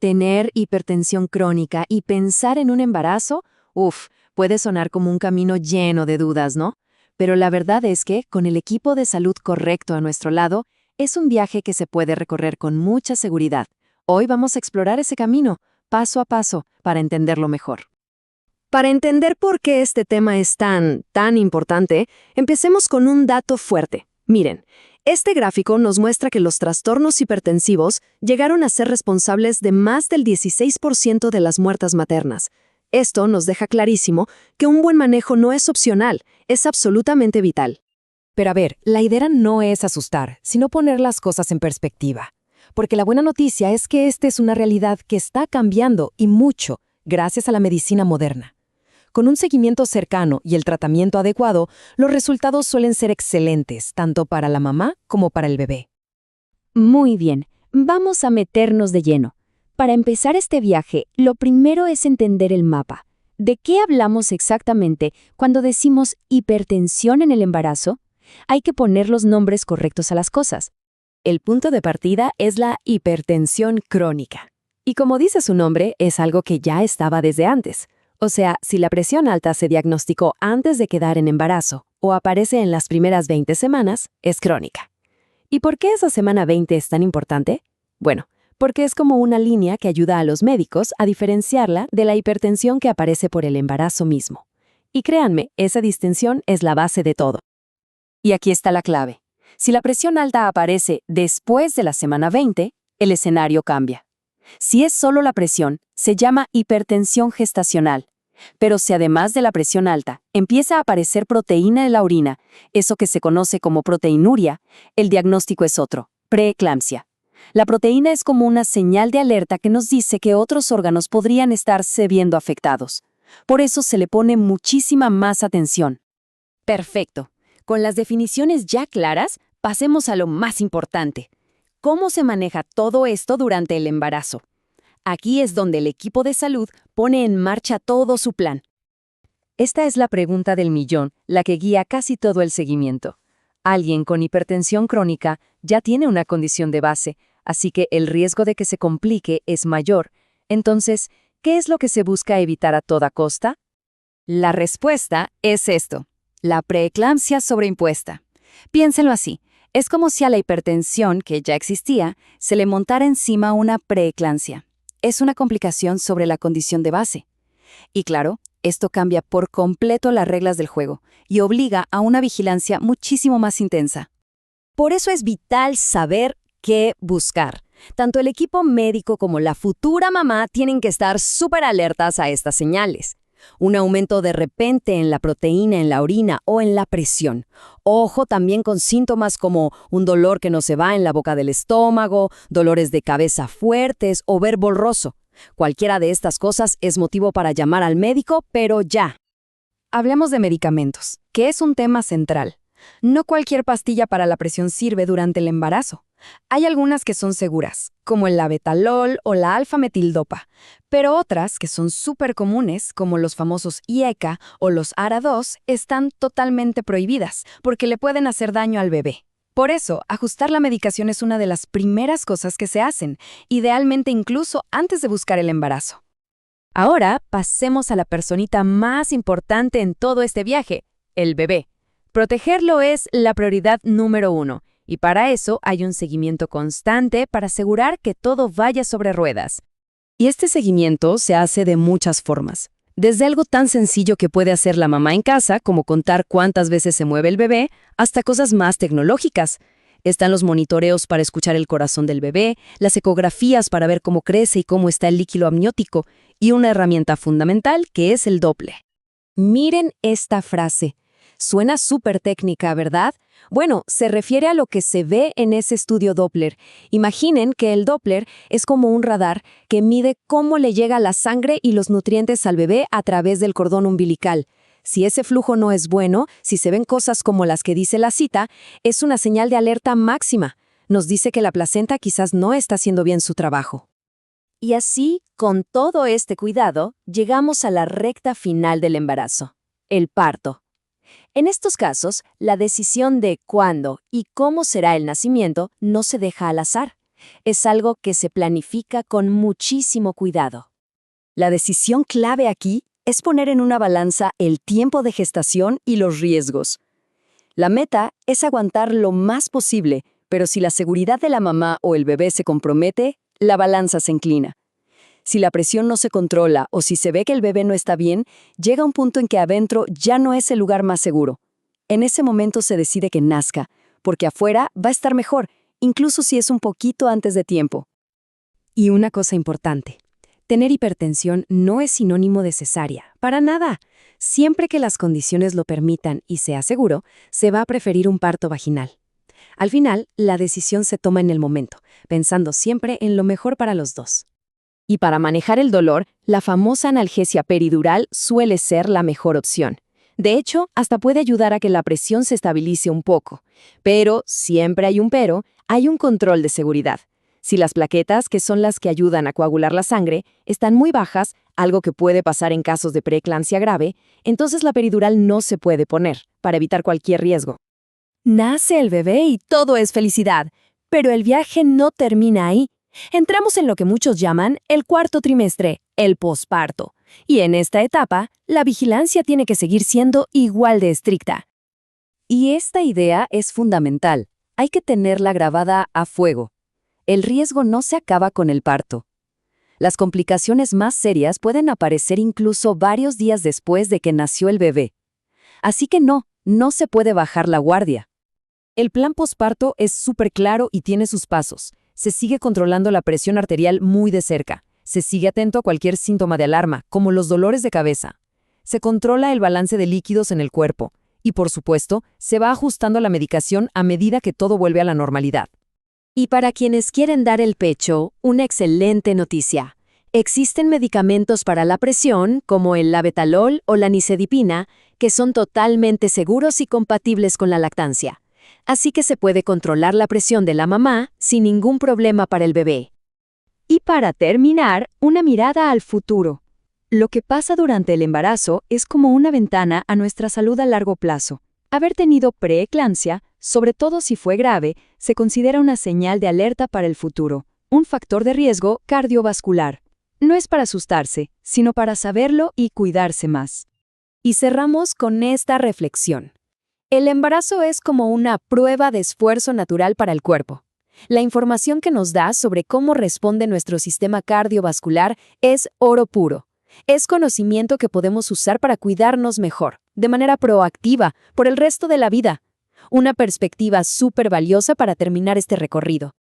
Tener hipertensión crónica y pensar en un embarazo, puede sonar como un camino lleno de dudas, ¿no? Pero la verdad es que, con el equipo de salud correcto a nuestro lado, es un viaje que se puede recorrer con mucha seguridad. Hoy vamos a explorar ese camino, paso a paso, para entenderlo mejor. Para entender por qué este tema es tan importante, empecemos con un dato fuerte. Miren, este gráfico nos muestra que los trastornos hipertensivos llegaron a ser responsables de más del 16% de las muertes maternas. Esto nos deja clarísimo que un buen manejo no es opcional, es absolutamente vital. Pero a ver, la idea no es asustar, sino poner las cosas en perspectiva. Porque la buena noticia es que esta es una realidad que está cambiando y mucho gracias a la medicina moderna. Con un seguimiento cercano y el tratamiento adecuado, los resultados suelen ser excelentes, tanto para la mamá como para el bebé. Muy bien, vamos a meternos de lleno. Para empezar este viaje, lo primero es entender el mapa. ¿De qué hablamos exactamente cuando decimos hipertensión en el embarazo? Hay que poner los nombres correctos a las cosas. El punto de partida es la hipertensión crónica. Y como dice su nombre, es algo que ya estaba desde antes. O sea, si la presión alta se diagnosticó antes de quedar en embarazo o aparece en las primeras 20 semanas, es crónica. ¿Y por qué esa semana 20 es tan importante? Bueno, porque es como una línea que ayuda a los médicos a diferenciarla de la hipertensión que aparece por el embarazo mismo. Y créanme, esa distinción es la base de todo. Y aquí está la clave. Si la presión alta aparece después de la semana 20, el escenario cambia. Si es solo la presión, se llama hipertensión gestacional. Pero si además de la presión alta empieza a aparecer proteína en la orina, eso que se conoce como proteinuria, el diagnóstico es otro, preeclampsia. La proteína es como una señal de alerta que nos dice que otros órganos podrían estarse viendo afectados. Por eso se le pone muchísima más atención. Perfecto. Con las definiciones ya claras, pasemos a lo más importante. ¿Cómo se maneja todo esto durante el embarazo? Aquí es donde el equipo de salud pone en marcha todo su plan. Esta es la pregunta del millón, la que guía casi todo el seguimiento. Alguien con hipertensión crónica ya tiene una condición de base, así que el riesgo de que se complique es mayor. Entonces, ¿qué es lo que se busca evitar a toda costa? La respuesta es esto, la preeclampsia sobreimpuesta. Piénsenlo así, es como si a la hipertensión, que ya existía, se le montara encima una preeclampsia. Es una complicación sobre la condición de base. Y claro, esto cambia por completo las reglas del juego y obliga a una vigilancia muchísimo más intensa. Por eso es vital saber qué buscar. Tanto el equipo médico como la futura mamá tienen que estar súper alertas a estas señales. Un aumento de repente en la proteína en la orina o en la presión. Ojo también con síntomas como un dolor que no se va en la boca del estómago, dolores de cabeza fuertes o ver borroso. Cualquiera de estas cosas es motivo para llamar al médico, pero ya. Hablemos de medicamentos, que es un tema central. No cualquier pastilla para la presión sirve durante el embarazo. Hay algunas que son seguras, como el labetalol o la alfa-metildopa, pero otras que son súper comunes, como los famosos IECA o los ARA2, están totalmente prohibidas porque le pueden hacer daño al bebé. Por eso, ajustar la medicación es una de las primeras cosas que se hacen, idealmente incluso antes de buscar el embarazo. Ahora, pasemos a la personita más importante en todo este viaje, el bebé. Protegerlo es la prioridad número 1. Y para eso hay un seguimiento constante para asegurar que todo vaya sobre ruedas. Y este seguimiento se hace de muchas formas. Desde algo tan sencillo que puede hacer la mamá en casa, como contar cuántas veces se mueve el bebé, hasta cosas más tecnológicas. Están los monitoreos para escuchar el corazón del bebé, las ecografías para ver cómo crece y cómo está el líquido amniótico, y una herramienta fundamental que es el Doppler. Miren esta frase. Suena súper técnica, ¿verdad? Bueno, se refiere a lo que se ve en ese estudio Doppler. Imaginen que el Doppler es como un radar que mide cómo le llega la sangre y los nutrientes al bebé a través del cordón umbilical. Si ese flujo no es bueno, si se ven cosas como las que dice la cita, es una señal de alerta máxima. Nos dice que la placenta quizás no está haciendo bien su trabajo. Y así, con todo este cuidado, llegamos a la recta final del embarazo, el parto. En estos casos, la decisión de cuándo y cómo será el nacimiento no se deja al azar. Es algo que se planifica con muchísimo cuidado. La decisión clave aquí es poner en una balanza el tiempo de gestación y los riesgos. La meta es aguantar lo más posible, pero si la seguridad de la mamá o el bebé se compromete, la balanza se inclina. Si la presión no se controla o si se ve que el bebé no está bien, llega un punto en que adentro ya no es el lugar más seguro. En ese momento se decide que nazca, porque afuera va a estar mejor, incluso si es un poquito antes de tiempo. Y una cosa importante, tener hipertensión no es sinónimo de cesárea, para nada. Siempre que las condiciones lo permitan y sea seguro, se va a preferir un parto vaginal. Al final, la decisión se toma en el momento, pensando siempre en lo mejor para los dos. Y para manejar el dolor, la famosa analgesia peridural suele ser la mejor opción. De hecho, hasta puede ayudar a que la presión se estabilice un poco. Pero, siempre hay un control de seguridad. Si las plaquetas, que son las que ayudan a coagular la sangre, están muy bajas, algo que puede pasar en casos de preeclampsia grave, entonces la peridural no se puede poner, para evitar cualquier riesgo. Nace el bebé y todo es felicidad, pero el viaje no termina ahí. Entramos en lo que muchos llaman el cuarto trimestre, el posparto. Y en esta etapa, la vigilancia tiene que seguir siendo igual de estricta. Y esta idea es fundamental. Hay que tenerla grabada a fuego. El riesgo no se acaba con el parto. Las complicaciones más serias pueden aparecer incluso varios días después de que nació el bebé. Así que no se puede bajar la guardia. El plan posparto es súper claro y tiene sus pasos. Se sigue controlando la presión arterial muy de cerca. Se sigue atento a cualquier síntoma de alarma, como los dolores de cabeza. Se controla el balance de líquidos en el cuerpo. Y, por supuesto, se va ajustando la medicación a medida que todo vuelve a la normalidad. Y para quienes quieren dar el pecho, una excelente noticia. Existen medicamentos para la presión, como el labetalol o la nizedipina, que son totalmente seguros y compatibles con la lactancia. Así que se puede controlar la presión de la mamá sin ningún problema para el bebé. Y para terminar, una mirada al futuro. Lo que pasa durante el embarazo es como una ventana a nuestra salud a largo plazo. Haber tenido preeclampsia, sobre todo si fue grave, se considera una señal de alerta para el futuro, un factor de riesgo cardiovascular. No es para asustarse, sino para saberlo y cuidarse más. Y cerramos con esta reflexión. El embarazo es como una prueba de esfuerzo natural para el cuerpo. La información que nos da sobre cómo responde nuestro sistema cardiovascular es oro puro. Es conocimiento que podemos usar para cuidarnos mejor, de manera proactiva, por el resto de la vida. Una perspectiva súper valiosa para terminar este recorrido.